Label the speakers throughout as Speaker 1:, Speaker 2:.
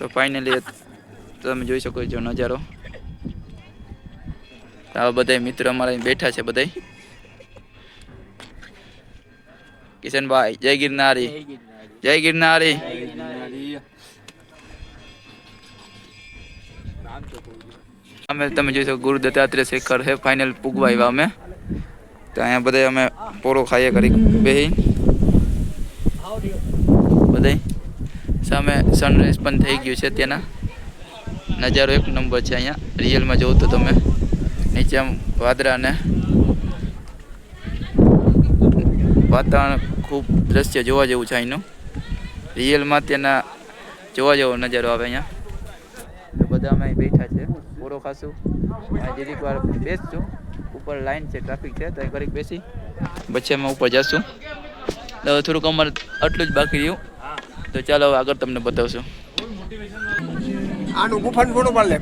Speaker 1: તો ફાઇનલી તમે જોઈ શકો છો નજારો. આવા બધા મિત્રો અમારા બેઠા છે બધા. કિશનભાઈ જય ગિરનારી, જય ગિરનારી. અમે તમે જોઈ શકો ગુરુ દત્તાત્રેય શિખર છે. ફાઇનલ પૂગવા આવ્યા અમે. તો અહીંયા બધા અમે પોરો ખાઈએ કરી બેહી બધા. સામે સનરાઈઝ પણ થઈ ગયું છે. ત્યાંના નજારો એક નંબર છે. અહીંયા રિયલમાં જોઉં તો તમે નીચે આમ વાદળા ને વાતાવરણ ખૂબ દ્રશ્ય જોવા જેવું છે. અહીંનું રિયલમાં ત્યાંના જોવા જેવો નજારો આવે અહીંયા. તો બધા અમે બેઠા છે, પૂરો ખાશું. જીરીક વાર બેસશું. ઉપર લાઈન છે, ટ્રાફિક છે, તો ઘડીક બેસી પછી અમે ઉપર જશું. તો થોડુંક અમારે આટલું જ બાકી રહ્યું. તો ચાલો હવે આગળ તમને બતાવશું.
Speaker 2: આનું ગુફાનું ફોટો પાડ લે.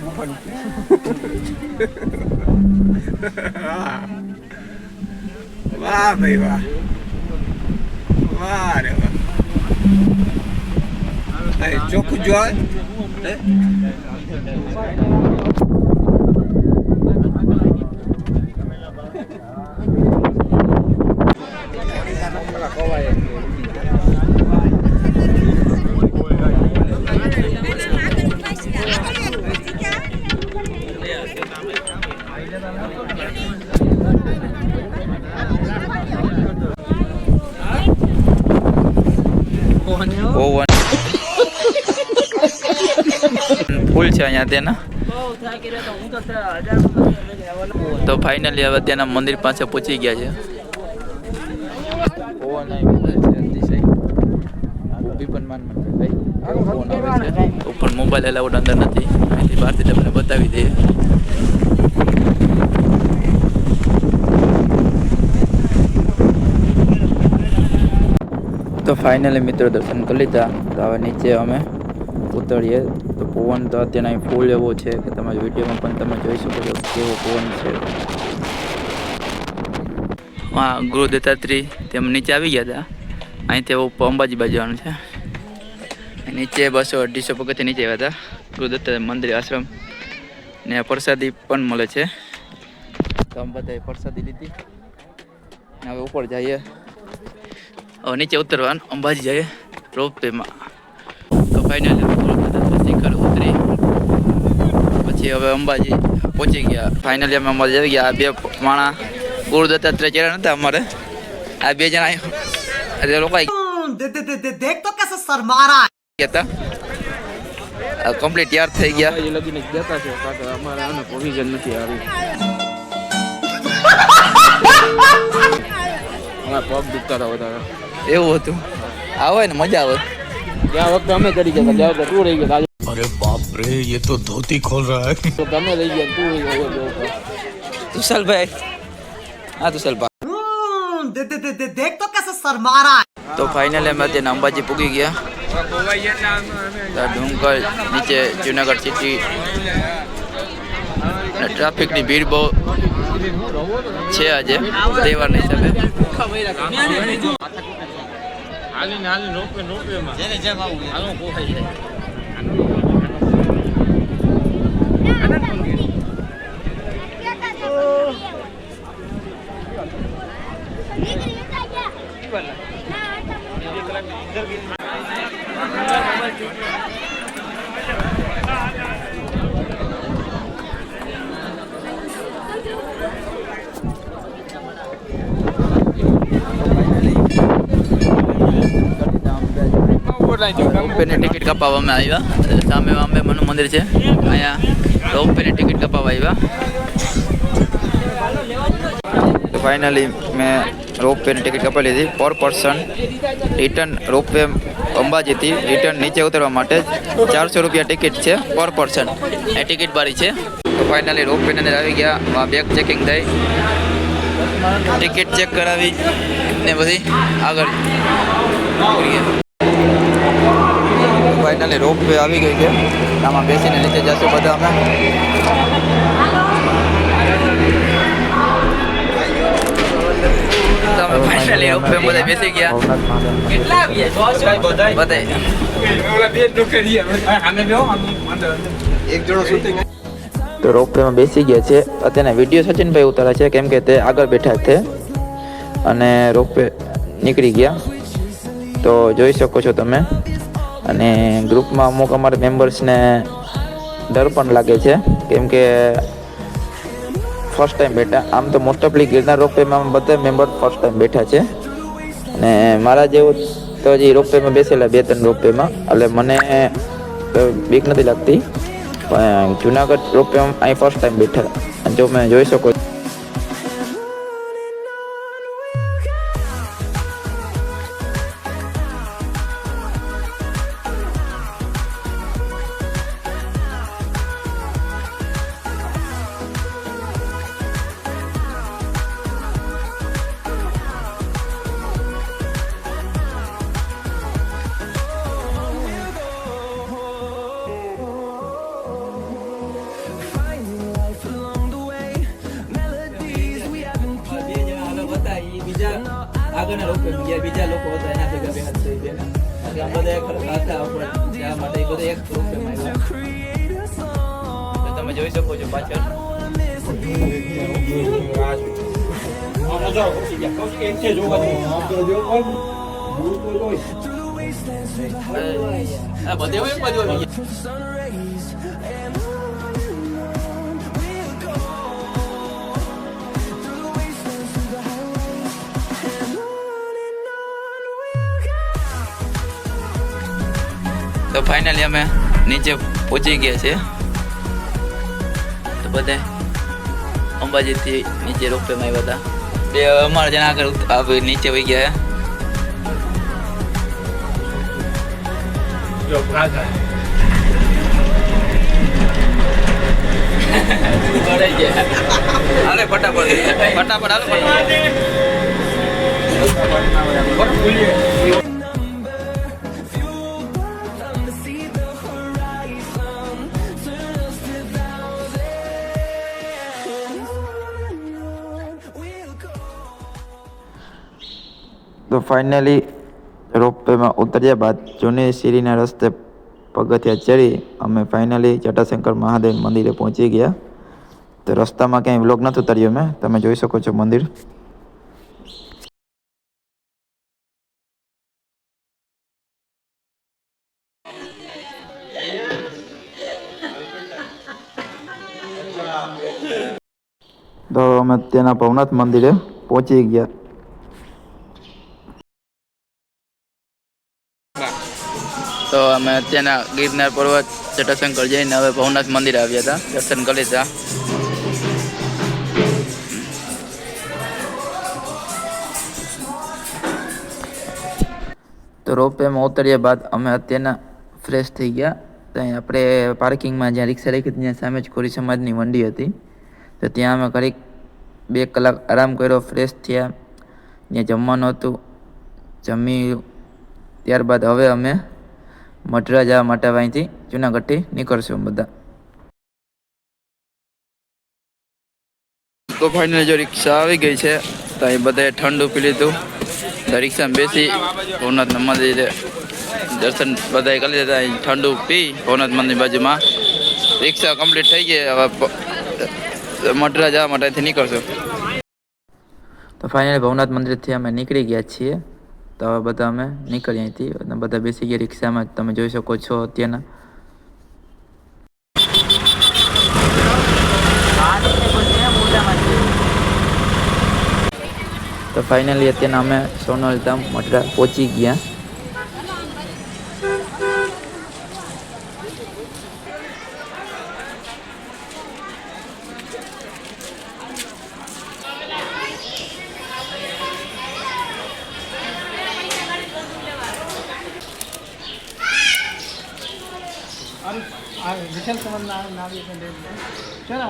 Speaker 2: ગુફાનું વાહ ભાઈ વાહ, વાહ રે વાહ. ચોખ્ખું જો
Speaker 1: ઓવન ફૂલ છે અહીંયા તેના. તો ફાઇનલી હવે ત્યાંના મંદિર પાસે પહોંચી ગયા છે. ઓવન ઉપર મોબાઈલ એલાઉડ અંદર નથી. અહીંથી બહારથી તમને બતાવી દઈએ. તો ફાઇનલી મિત્રો દર્શન કરી લીધા. તો હવે નીચે અમે ઉતરીએ. તો પવન તો અત્યારે અહીં ફૂલ એવો છે કે તમે વિડીયોમાં પણ તમે જોઈ શકો છો કેવો પવન છે. હા, ગુરુ દત્તાત્રેય તેમ નીચે આવી ગયા હતા. અહીંથી અંબાજી બાજુ જવાનું છે. નીચે 200-250 પગથિયા નીચે આવ્યા હતા. ગુરુ દત્તાત્રેય મંદિર આશ્રમ ને પ્રસાદી પણ મળે છે. તો અમે બધાએ પ્રસાદી લીધી. હવે ઉપર જઈએ. હવે નીચે ઉતરવાનું અંબાજી જઈએ રોપવેમાં. તો ફાઇનલી શિખર ઉતરી પછી હવે અંબાજી પહોંચી ગયા. ફાઇનલી અમે અંબાજી આવી ગયા. આ બે માણા ગુરુ દત્તાત્રેય ચેલા નતા અમારે. આ બે જણા લોકો
Speaker 2: દેખ તો કેસે શર્મા રહા
Speaker 1: હતા. કમ્પ્લીટ તૈયાર થઈ ગયા.
Speaker 3: લગીને દેતા છે અમારે આને પ્રોવિઝન નથી આવી. અમારા પગ દુખતા હતા વધારે.
Speaker 1: એવું હતું. આવે ને મજા આવે.
Speaker 3: ગયા વખતે અમે કરી ગયા ગયા વખતે તું રહી ગયા.
Speaker 4: अरे बाप रे, ये तो धोती खोल रहा है.
Speaker 3: તો તમે લઈ ગયા તું રહી ગયો.
Speaker 1: તુષાલભાઈ, હા તુષાલભાઈ.
Speaker 2: देख तो कैसे शर्मा रहा
Speaker 1: તો ફાઇનલી અમે અત્યારે અંબાજી પૂગી ગયા. ડુંગર નીચે જુનાગઢ સિટી. ટ્રાફિકની ભીડ બહુ છે આજે તહેવારના હિસાબે. રોપવેની ટિકિટ કપાવવામાં આવ્યા. સામે અંબે માનું મંદિર છે. અહીંયા રોપવેની ટિકિટ કપાવવા આવ્યા. તો ફાઇનલી મેં રોપવેની ટિકિટ કપાવી લીધી. પર પર્સન રિટર્ન રોપવે અંબાજીથી રિટર્ન નીચે ઉતરવા માટે 400 રૂપિયા ટિકિટ છે પર પર્સન. એ ટિકિટ બારી છે. તો ફાઇનલી રોપવેની અંદર આવી ગયા. બેગ ચેકિંગ થઈ, ટિકિટ ચેક કરાવી ને પછી આગળ ફાઇનલી રોપ વે આવી ગઈ છે. આમાં બેસીને નીચે જશું બધા અમે. તમે ફાઇનલી રોપવે બધા બેસી ગયા. કેટલા આવ્યા? 100 બધાય. તો રોપવેમાં બેસી ગયા છે. અત્યારના વિડીયો સચિનભાઈ ઉતારે છે કેમ કે તે આગળ બેઠા છે અને રોપવે નીકળી ગયા. તો જોઈ શકો છો તમે. અને ગ્રુપમાં અમુક અમારા મેમ્બર્સને ડર પણ લાગે છે કેમ કે ફર્સ્ટ ટાઈમ બેઠા. આમ તો મોસ્ટ ઓફલી ગિરનાર રોપવેમાં બધા મેમ્બર ફર્સ્ટ ટાઈમ બેઠા છે. અને મારા જેવું તો હજી રોપવેમાં બેસેલા 2-3 રોપવેમાં, એટલે મને બીક નથી લાગતી. પણ જુનાગઢ રોપવેમાં અહીં ફર્સ્ટ ટાઈમ બેઠા. જો મેં જોઈ શકો. આગળના રોપવે બીજા લોકો હતા એના ભેગા બે હાથ થઈ ગયા. આ બધા હતા આપણે ત્યાં માટે બધા એક રોપવેમાં આવ્યા. તમે જોઈ શકો છો પાછળ. બધે હોય બધું. તો ફાઇનલી અમે નીચે પહોંચી ગયા છે. તો બધા અંબાજીથી નીચે રોપવેમાં આવ્યા હતા. બે અમારા જણા આગળ નીચે વહી ગયા. હાલે ફટાફટ હાલો. તો ફાઇનલી રોપવેમાં ઉતર્યા બાદ જૂની સીડીના રસ્તે પગથિયા ચડી અમે ફાઇનલી જટાશંકર મહાદેવ મંદિરે પહોંચી ગયા. તો રસ્તામાં ક્યાંય વ્લોગ નથી ઉતાર્યો મેં. તમે જોઈ શકો છો મંદિર. તો અમે ત્યાંના ભવનાથ મંદિરે પહોંચી ગયા. તો અમે અત્યારના ગિરનાર પર્વત જટાશંકર જઈને હવે ભવનાથ મંદિર આવ્યા હતા. દર્શન કરી લીધા. તો રોપવેમાં ઉતર્યા બાદ અમે અત્યારના ફ્રેશ થઈ ગયા. ત્યાં આપણે પાર્કિંગમાં જ્યાં રિક્ષા રાખી હતી ત્યાં સામે જ કોરી સમાજની મંડી હતી. તો ત્યાં અમે ઘડીક 2 કલાક આરામ કર્યો, ફ્રેશ થયા. ત્યાં જમવાનું હતું, જમી. ત્યારબાદ હવે અમે મઢડા જવા માટે અહીંથી જુનાગઢથી નીકળશું બધા. તો ફાઇનલી જો રિક્ષા આવી ગઈ છે. તો અહીં બધાએ ઠંડુ પી લીધું. તો રિક્ષામાં બેસી ભવનાથના મંદિરે દર્શન બધાએ કરી લીધા. અહીં ઠંડુ પી ભવનાથ મંદિર બાજુમાં રિક્ષા કમ્પ્લીટ થઈ ગઈ. હવે મઢડા જવા માટે અહીંથી નીકળશું. તો ફાઇનલી ભવનાથ મંદિરથી અમે નીકળી ગયા છીએ. તો હવે બધા અમે નીકળીએ અહીંથી. બધા બેસી ગયા રિક્ષામાં. તમે જોઈ શકો છો અત્યારના. તો ફાઇનલી અત્યારના અમે સોનલધામ મઢડા પહોંચી ગયા.
Speaker 5: વિશાલ કુમાર નામ ચલો.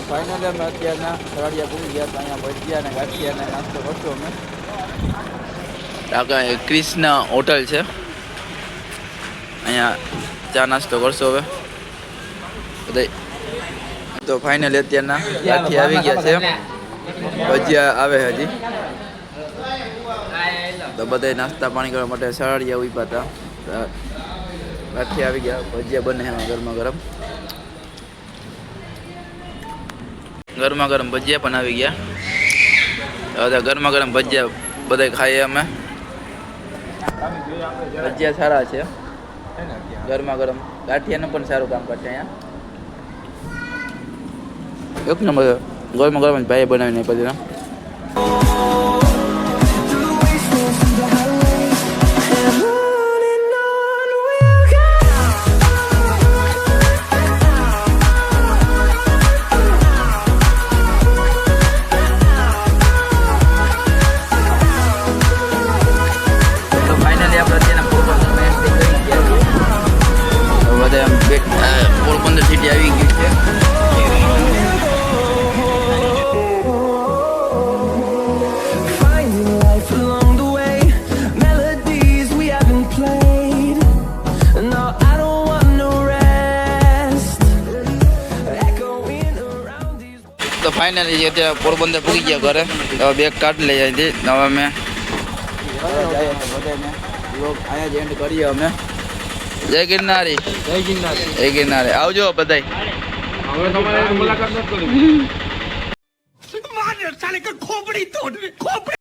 Speaker 1: ફાઇનલી અમે અત્યારના સરાડિયા પૂરી ગયા હતા. અહીંયા ભજીયા અને ગાંઠિયા અને નાસ્તો કરશો અમે. આગળ ક્રિષ્ના હોટલ છે, અહીંયા ચા નાસ્તો કરશો હવે બધા. તો ફાઇનલી અત્યારના ગાંઠિયા આવી ગયા છે, ભજીયા આવે હજી. તો બધા નાસ્તા પાણી કરવા માટે સરાડિયા ઉભા હતા. ગાંઠિયા આવી ગયા, ભજીયા બને એમાં ગરમા ગરમ. ગરમા ગરમ ભજીયા પણ આવી ગયા. હવે ગરમા ગરમ ભજીયા બધા ખાઈએ અમે. ભજીયા સારા છે, ગરમા ગરમ. ગાંઠિયાનું પણ સારું કામ કરશે અહીંયા. એક નંબર ગરમા ગરમ ભાઈ બનાવીને પછી પોરબંદર સિટી આવી ગયું છે. તો ફાઇનલી અત્યારે પોરબંદર પૂરી ગયા ઘરે. હવે બેગ કાઢી લઈ જાય. હવે અમે અહીંયા જ એન્ડ કરીએ અમે. જય ગિરનારી.
Speaker 3: જય ગિરનાર.
Speaker 1: જય ગિરનારી. આવજો બધાય.
Speaker 3: હવે તમારે મુલાકાત નથી કરી.
Speaker 2: मार साले का खोपड़ी तोड़ खोपड़ी